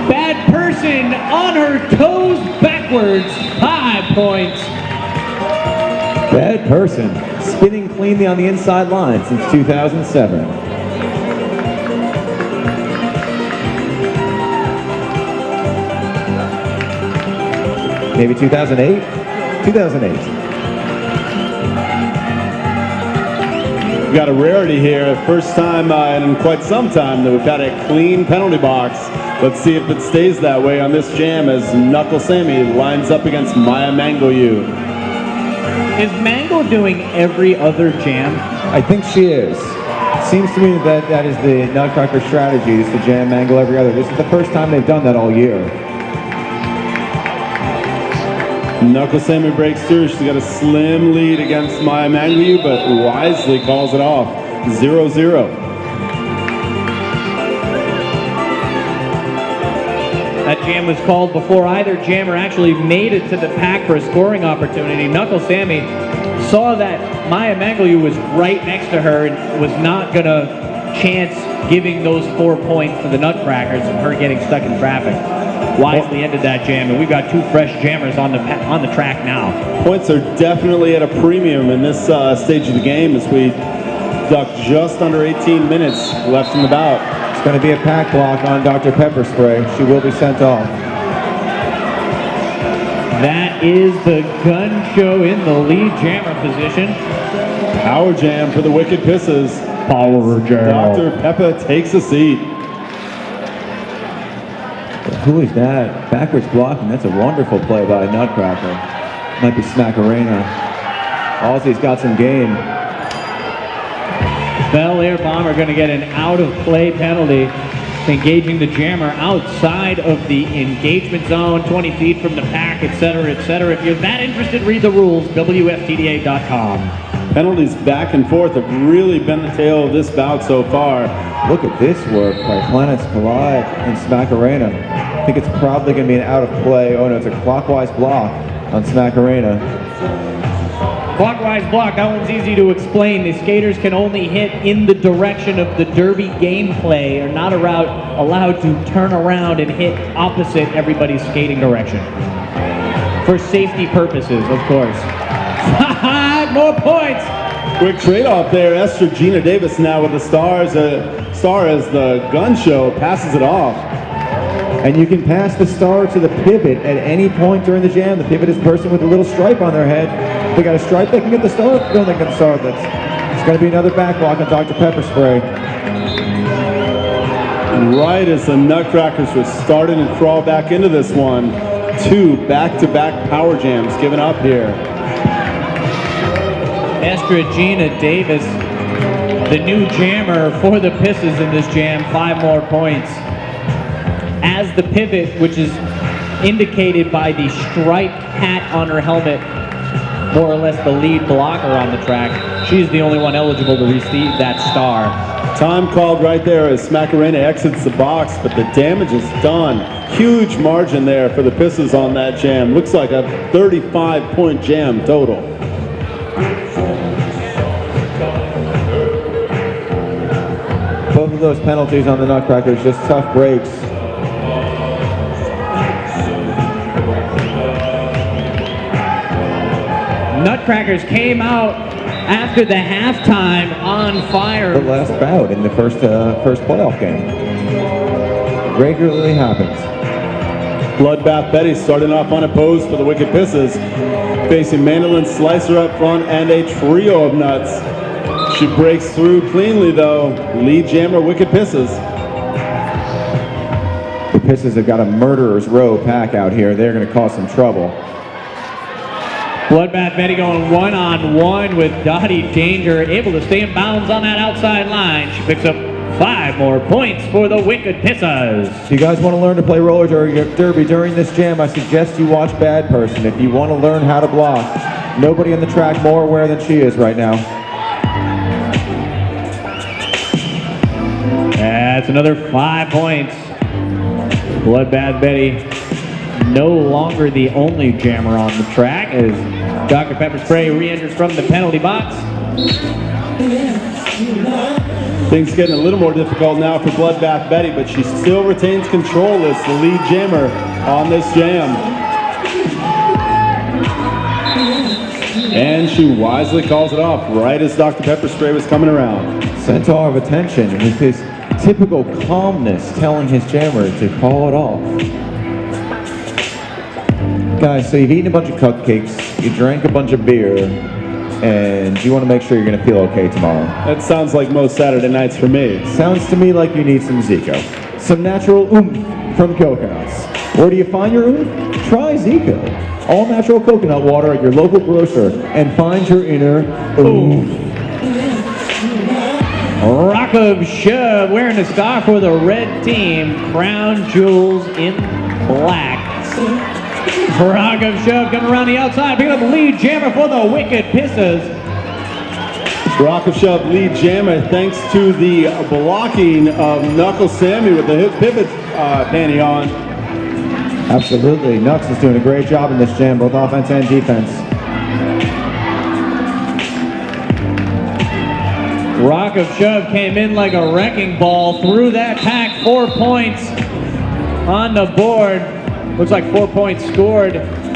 Bad person on her toes backwards. 5 points. Bad person, spinning cleanly on the inside line since 2007. Maybe 2008? 2008. We've got a rarity here. First time in quite some time that we've got a clean penalty box. Let's see if it stays that way on this jam as Knuckle Sammy lines up against Maya Mangle-Yu. Is Mangle doing every other jam? I think she is. Seems to me that that is the Nutcracker strategy, is to jam Mangle every other. This is the first time they've done that all year. Knuckle Sammy breaks through. She's got a slim lead against Maya Mangle-Yu, but wisely calls it off. 0-0. That jam was called before either jammer actually made it to the pack for a scoring opportunity. Knuckle Sammy saw that Maya Mangle-Yu was right next to her and was not going to chance giving those 4 points to the Nutcrackers and her getting stuck in traffic. Wisely ended that jam, and we've got 2 fresh jammers on the track now. Points are definitely at a premium in this stage of the game as we duck just under 18 minutes left in the bout. It's going to be a pack block on Dr. Pepper Spray. She will be sent off. That is the gun show in the lead jammer position. Power jam for the Wicked Pissahs. Power jam. Dr. Peppa takes a seat. Who is that? Backwards blocking. That's a wonderful play by Nutcracker. Might be Smackarena. Ozzy's got some game. Bel Air Bomber going to get an out-of-play penalty. engaging the jammer outside of the engagement zone, 20 feet from the pack, etc., etc. If you're that interested, read the rules, WFTDA.com. Penalties back and forth have really been the tale of this bout so far. Look at this work by Planets Collide and Smack Arena. I think it's probably going to be an out of play. Oh no, it's a clockwise block on Smack Arena. Clockwise block, that one's easy to explain. The skaters can only hit in the direction of the derby gameplay, are not allowed to turn around and hit opposite everybody's skating direction. For safety purposes, of course. 5 more points! Quick trade-off there. Esther Gina Davis now with the star as the gun show passes it off. And you can pass the star to the pivot at any point during the jam. The pivot is the person with a little stripe on their head. If they got a stripe, they can get the star. If they don't, they can get the star. It's going to be another backlock on Dr. Pepper Spray. Right as the Nutcrackers were starting to crawl back into this one, 2 back-to-back power jams given up here. Estragina Davis, the new jammer for the Pissahs in this jam, 5 more points. As the pivot, which is indicated by the striped hat on her helmet, more or less the lead blocker on the track, she's the only one eligible to receive that star. Time called right there as Smack Arena exits the box, but the damage is done. Huge margin there for the Pissahs on that jam. Looks like a 35-point jam total. Both of those penalties on the Nutcrackers, just tough breaks. Nutcrackers came out after the halftime on fire. The last bout in the first playoff game. Regularly happens. Bloodbath Betty starting off unopposed for the Wicked Pissahs, facing Mandolin Slicer up front and a trio of nuts. She breaks through cleanly though. Lead jammer Wicked Pissahs. The Pissahs have got a murderer's row pack out here. They're going to cause some trouble. Bloodbath Betty going one-on-one with Dottie Danger, able to stay in bounds on that outside line. She picks up 5 more points for the Wicked Pissahs. If you guys want to learn to play roller derby during this jam, I suggest you watch Bad Person. If you want to learn how to block, nobody on the track more aware than she is right now. That's another 5 points. Bloodbath Betty no longer the only jammer on the track as Dr. Pepper Spray re-enters from the penalty box. Things getting a little more difficult now for Bloodbath Betty, but she still retains control as the lead jammer on this jam. And she wisely calls it off right as Dr. Pepper Spray was coming around. Centaur of attention with his typical calmness telling his jammer to call it off. Guys, so you've eaten a bunch of cupcakes, you drank a bunch of beer, and you want to make sure you're going to feel okay tomorrow. That sounds like most Saturday nights for me. Sounds to me like you need some Zico. Some natural oomph from coconuts. Where do you find your oomph? Try Zico. All natural coconut water at your local grocer and find your inner oomph. Rock of Shove wearing a scarf for the red team. Crown Jewels in black. Rock of Shove coming around the outside, picking up the lead jammer for the Wicked Pissahs. Rock of Shove lead jammer thanks to the blocking of Knuckle Sammy with the hip pivot panty on. Absolutely. Nux is doing a great job in this jam, both offense and defense. Rock of Shove came in like a wrecking ball through that pack. 4 points on the board. Looks like 4 points scored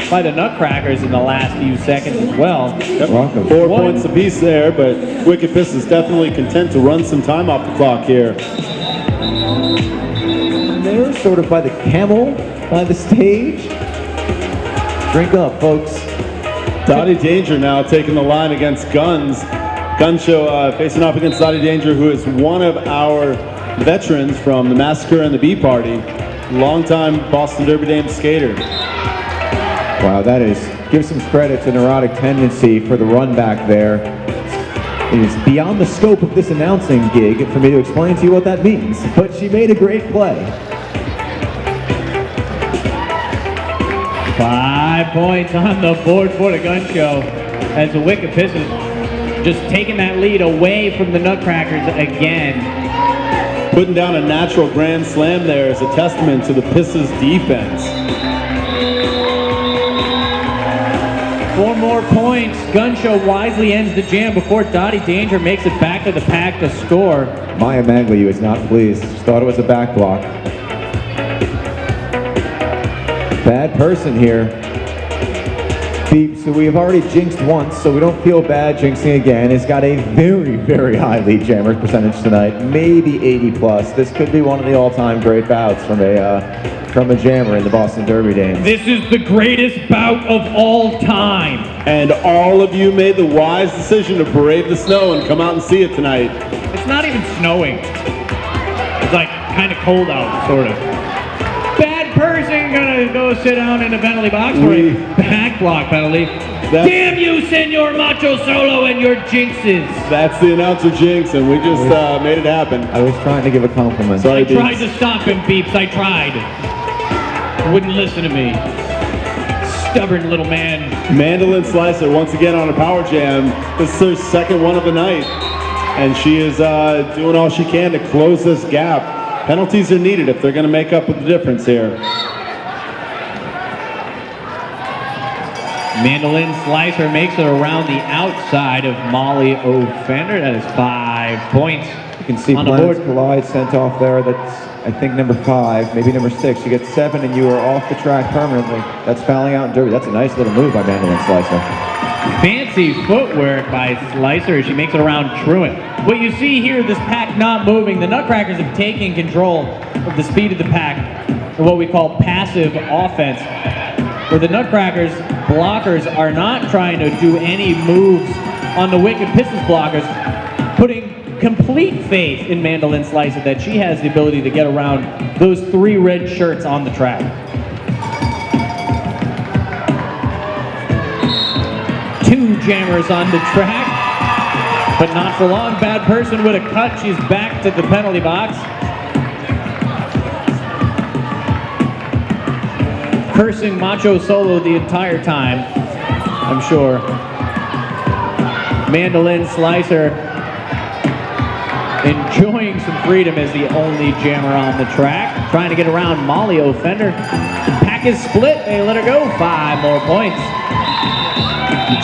by the Nutcrackers in the last few seconds as well. Yep. 4 points apiece there, but Wicked Pissahs definitely content to run some time off the clock here. They're sort of by the camel, by the stage. Drink up, folks. Dottie Danger now taking the line against Guns. Gun Show facing off against Dottie Danger, who is one of our veterans from the Massacre and the Bee Party. Longtime Boston Derby Dame skater. Wow, that is, give some credit to Neurotic Tendency for the run back there. It is beyond the scope of this announcing gig for me to explain to you what that means, but she made a great play. 5 points on the board for the gun show as the Wicked Pissahs just taking that lead away from the Nutcrackers again. Putting down a natural grand slam there is a testament to the Pissahs defense. 4 more points. Gun show wisely ends the jam before Dottie Danger makes it back to the pack to score. Maya Mangliu is not pleased. She thought it was a back block. Bad person here. Beep, so we have already jinxed once, so we don't feel bad jinxing again. It's got a very, very high lead jammers percentage tonight, maybe 80 plus. This could be one of the all-time great bouts from a jammer in the Boston Derby days. This is the greatest bout of all time. And all of you made the wise decision to brave the snow and come out and see it tonight. It's not even snowing. It's like kind of cold out, sort of. Bad person gonna go sit down in the penalty box for a back block penalty. Damn you, Senor Macho Solo and your jinxes. That's the announcer jinx, and we just made it happen. I was trying to give a compliment. I tried to stop him, Beeps. I tried. Wouldn't listen to me. Stubborn little man. Mandolin Slicer once again on a power jam. This is her second one of the night, and she is doing all she can to close this gap. Penalties are needed if they're going to make up with the difference here. Mandolin Slicer makes it around the outside of Molly O'Fender. That is 5 points. You can see Planets Collide sent off there. That's, I think, number 5, maybe number 6. You get 7 and you are off the track permanently. That's fouling out in Derby. That's a nice little move by Mandolin Slicer. Fancy footwork by Slicer as she makes it around Truant. What you see here, this pack not moving, the Nutcrackers have taken control of the speed of the pack, or what we call passive offense, where the Nutcrackers blockers are not trying to do any moves on the Wicked Pissahs blockers, putting complete faith in Mandolin Slicer that she has the ability to get around those 3 red shirts on the track. 2 jammers on the track, but not for long. Bad person with a cut. She's back to the penalty box. Cursing Macho Solo the entire time, I'm sure. Mandolin Slicer enjoying some freedom as the only jammer on the track. Trying to get around Molly O'Fender. Pack is split. They let her go. 5 more points.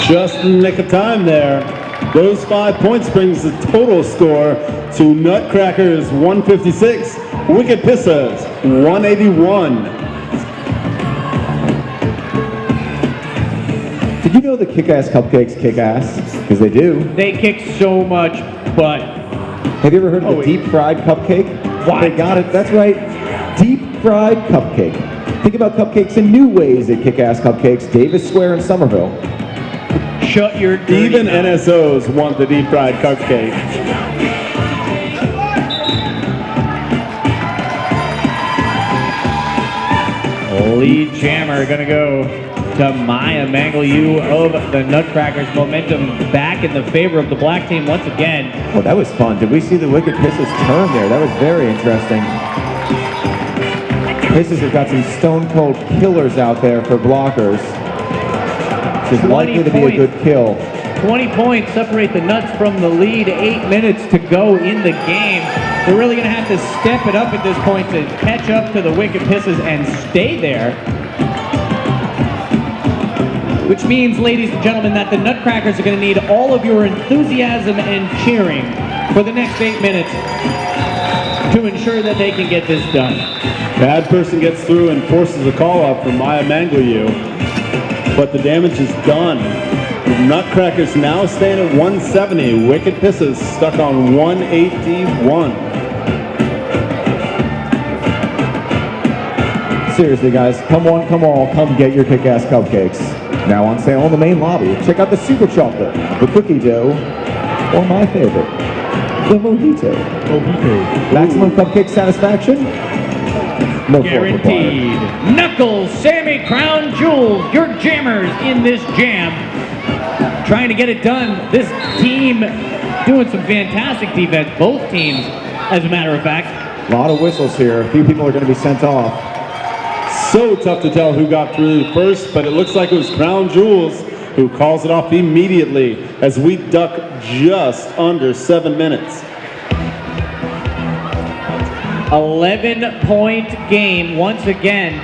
Just in the nick of time there. Those 5 points brings the total score to Nutcrackers 156, Wicked Pissahs 181. Did you know the Kick-Ass Cupcakes kick ass? Because they do. They kick so much butt. Have you ever heard of the deep fried cupcake? What? They got it. That's right. Deep fried cupcake. Think about cupcakes in new ways at Kick-Ass Cupcakes, Davis Square in Somerville. Shut your dirty Even mouth. NSOs want the deep fried cupcake. Lead jammer gonna go to Maya Mangliu of the Nutcrackers. Momentum back in the favor of the black team once again. Oh, that was fun. Did we see the Wicked Pissahs turn there? That was very interesting. Pissahs have got some stone cold killers out there for blockers. Which is likely to be a good kill. 20 points separate the Nuts from the lead. 8 minutes to go in the game. They're really going to have to step it up at this point to catch up to the Wicked Pissahs and stay there. Which means, ladies and gentlemen, that the Nutcrackers are going to need all of your enthusiasm and cheering for the next 8 minutes to ensure that they can get this done. Bad person gets through and forces a call up from Maya Mangliu, but the damage is done. The Nutcrackers now stand at 170. Wicked Pissahs stuck on 181. Seriously, guys, come on, come all, come get your Kick-Ass Cupcakes. Now on sale in the main lobby. Check out the Super Chocolate, the Cookie Dough, or my favorite, the Mojito. Maximum cupcake satisfaction? No fork required. Guaranteed. Knuckles, Sammy, Crown Jewels, your jammers in this jam. Trying to get it done. This team doing some fantastic defense, both teams, as a matter of fact. A lot of whistles here. A few people are going to be sent off. So tough to tell who got through first, but it looks like it was Crown Jewels who calls it off immediately as we duck just under 7 minutes. 11-point game once again.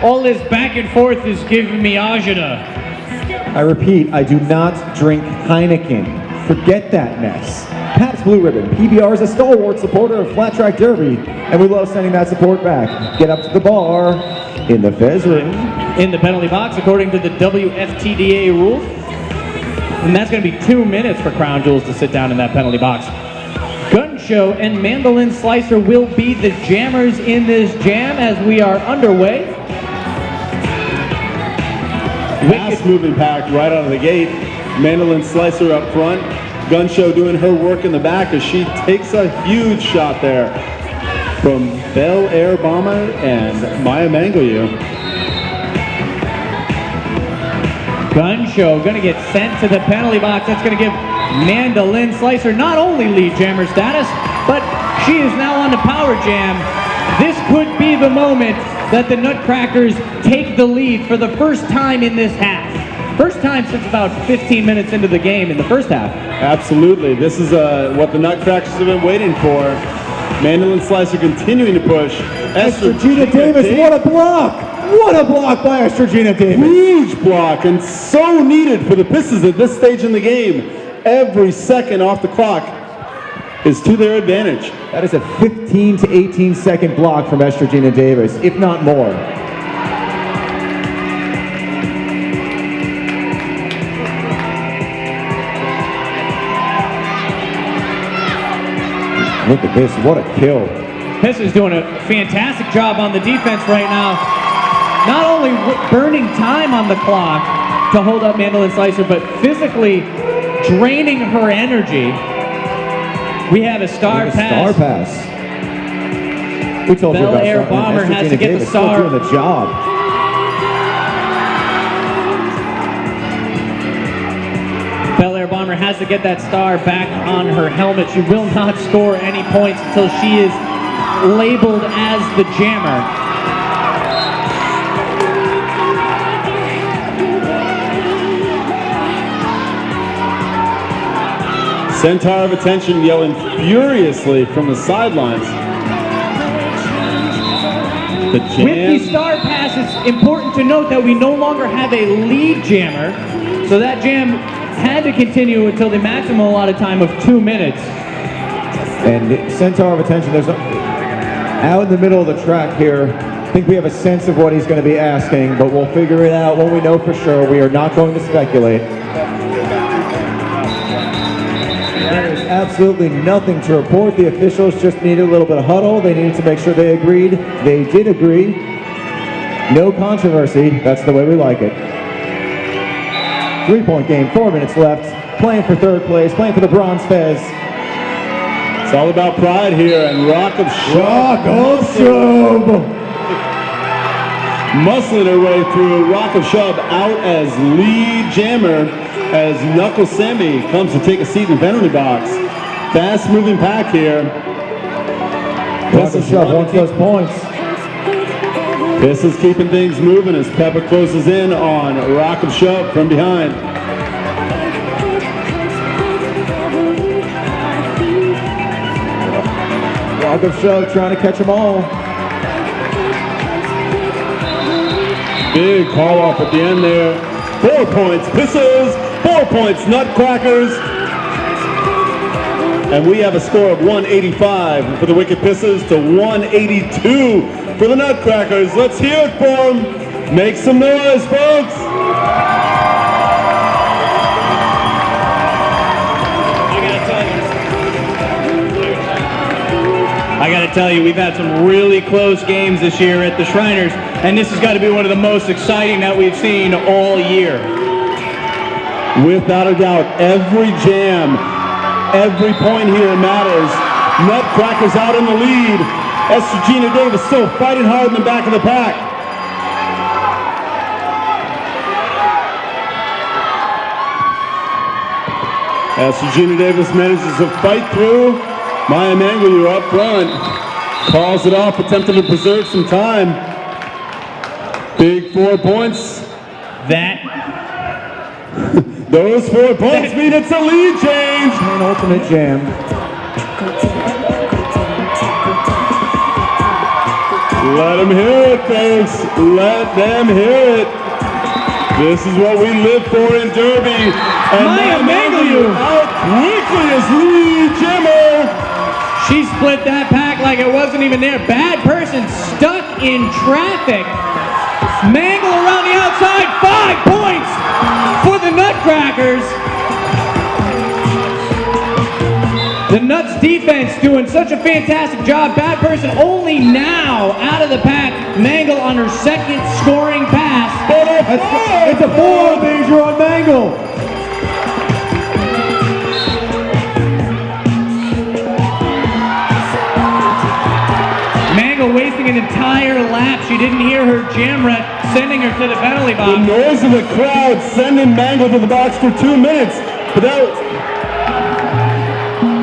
All this back and forth is giving me agita. I repeat, I do not drink Heineken. Forget that mess. Pabst Blue Ribbon, PBR is a stalwart supporter of Flat Track Derby, and we love sending that support back. Get up to the bar in the Fez ring. In the penalty box, according to the WFTDA rules. And that's going to be 2 minutes for Crown Jewels to sit down in that penalty box. Gun Show and Mandolin Slicer will be the jammers in this jam as we are underway. Fast moving pack right out of the gate. Mandolin Slicer up front. Gun Show doing her work in the back as she takes a huge shot there from Bel Air Bomber and Maya Mangoyu. Gun Show going to get sent to the penalty box. That's going to give Mandolin Slicer not only lead jammer status, but she is now on the power jam. This could be the moment that the Nutcrackers take the lead for the first time in this half. First time since about 15 minutes into the game in the first half. Absolutely. This is what the Nutcrackers have been waiting for. Mandolin Slicer continuing to push. Estrogina Davis, what a block! What a block by Estrogina Davis! Huge block and so needed for the Pissahs at this stage in the game. Every second off the clock is to their advantage. That is a 15 to 18 second block from Estrogina Davis, if not more. Look at this, what a kill. Pissahs doing a fantastic job on the defense right now. Not only burning time on the clock to hold up Mandolin Slicer, but physically draining her energy. We have a star pass. Star pass. We told you Bel about Air Bomber has to get the star. Still doing the job. Bel Air Bomber has to get that star back on her helmet. She will not score any points until she is labeled as the jammer. Centaur of Attention yelling furiously from the sidelines. The jam. With the star pass, it's important to note that we no longer have a lead jammer, so that jam had to continue until the maximum allotted time of 2 minutes. And Centaur of Attention, there's out in the middle of the track here. I think we have a sense of what he's going to be asking, but we'll figure it out when we know for sure. We are not going to speculate. There is absolutely nothing to report. The officials just needed a little bit of huddle. They needed to make sure they agreed. They did agree. No controversy. That's the way we like it. 3-point game, 4 minutes left. Playing for third place, playing for the Bronze Fez. It's all about pride here, and Rock of Shub muscling her way through. Rock of Shub out as lead jammer as Knuckle Sammy comes to take a seat in the penalty box. Fast moving pack here. Rock of Shub wants those points. This is keeping things moving as Pepper closes in on Rock of Shub from behind. Rock of Shub trying to catch them all. Big call off at the end there. 4 points, Pissahs. 4 points, Nutcrackers. And we have a score of 185 for the Wicked Pissahs to 182 for the Nutcrackers. Let's hear it for them. Make some noise, folks. I gotta tell you, we've had some really close games this year at the Shriners, and this has got to be one of the most exciting that we've seen all year. Without a doubt, every jam, every point here matters. Nutcrackers out in the lead. Estrogina Davis still fighting hard in the back of the pack. As Regina Davis manages to fight through, Maya Mangalu up front. Calls it off, attempting to preserve some time. Big 4 points. Those 4 points mean it's a lead change. An ultimate jam. Let them hear it, folks. Let them hear it. This is what we live for in Derby. And Maya Mangalu out quickly as lead jammer. She split that pack like it wasn't even there. Bad person stuck in traffic. Mangle around the outside. 5 points for the Nutcrackers. The Nuts defense doing such a fantastic job. Bad person only now out of the pack. Mangle on her second scoring pass. It's a 4 major on Mangle. Mangle wasting an entire lap. She didn't hear her jam rat sending her to the penalty box. The noise of the crowd sending Mangle to the box for 2 minutes. But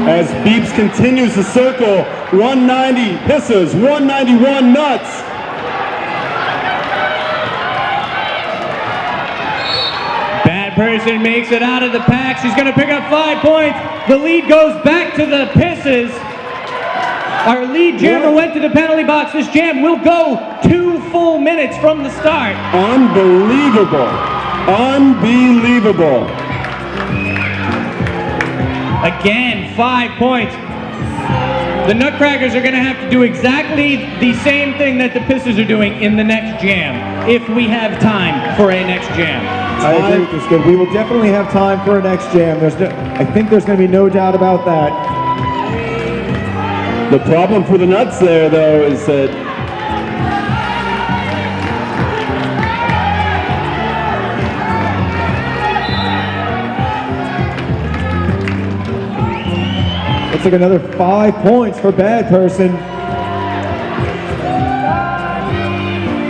as Beeps continues to circle, 190 Pissahs, 191 Nuts. Bad person makes it out of the pack. She's going to pick up 5 points. The lead goes back to the Pissahs. Our lead jammer went to the penalty box. This jam will go 2 full minutes from the start. Unbelievable. Unbelievable. Again, 5 points. The Nutcrackers are going to have to do exactly the same thing that the Pissahs are doing in the next jam, if we have time for a next jam. I agree with this, good. We will definitely have time for a next jam. I think there's going to be no doubt about that. The problem for the Nuts there, though, is that It's like another 5 points for Bad Person.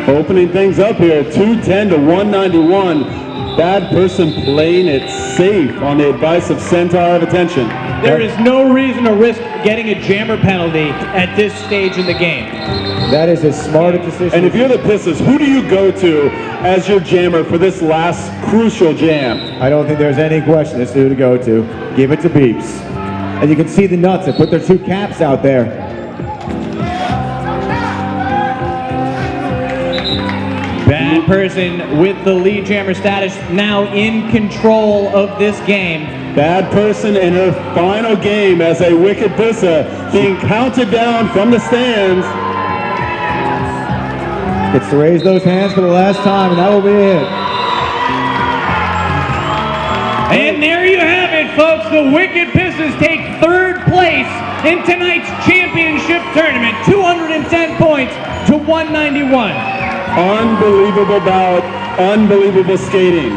opening things up here, 210 to 191. Bad Person playing it safe on the advice of Centaur of Attention. There is no reason to risk getting a jammer penalty at this stage in the game. That is as smart a decision. And if you're the Pissahs, who do you go to as your jammer for this last crucial jam? I don't think there's any question as to who to go to. Give it to Beeps. And you can see the Nuts. They put their 2 caps out there. Bad Person with the lead jammer status, now in control of this game. Bad Person in her final game as a Wicked Pissah, being counted down from the stands. Gets to raise those hands for the last time, and that will be it. And there you have it, folks. The Wicked Pissahs take 3rd place in tonight's championship tournament. 210 points to 191. Unbelievable bout, unbelievable skating.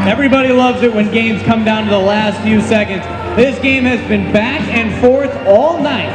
Everybody loves it when games come down to the last few seconds. This game has been back and forth all night.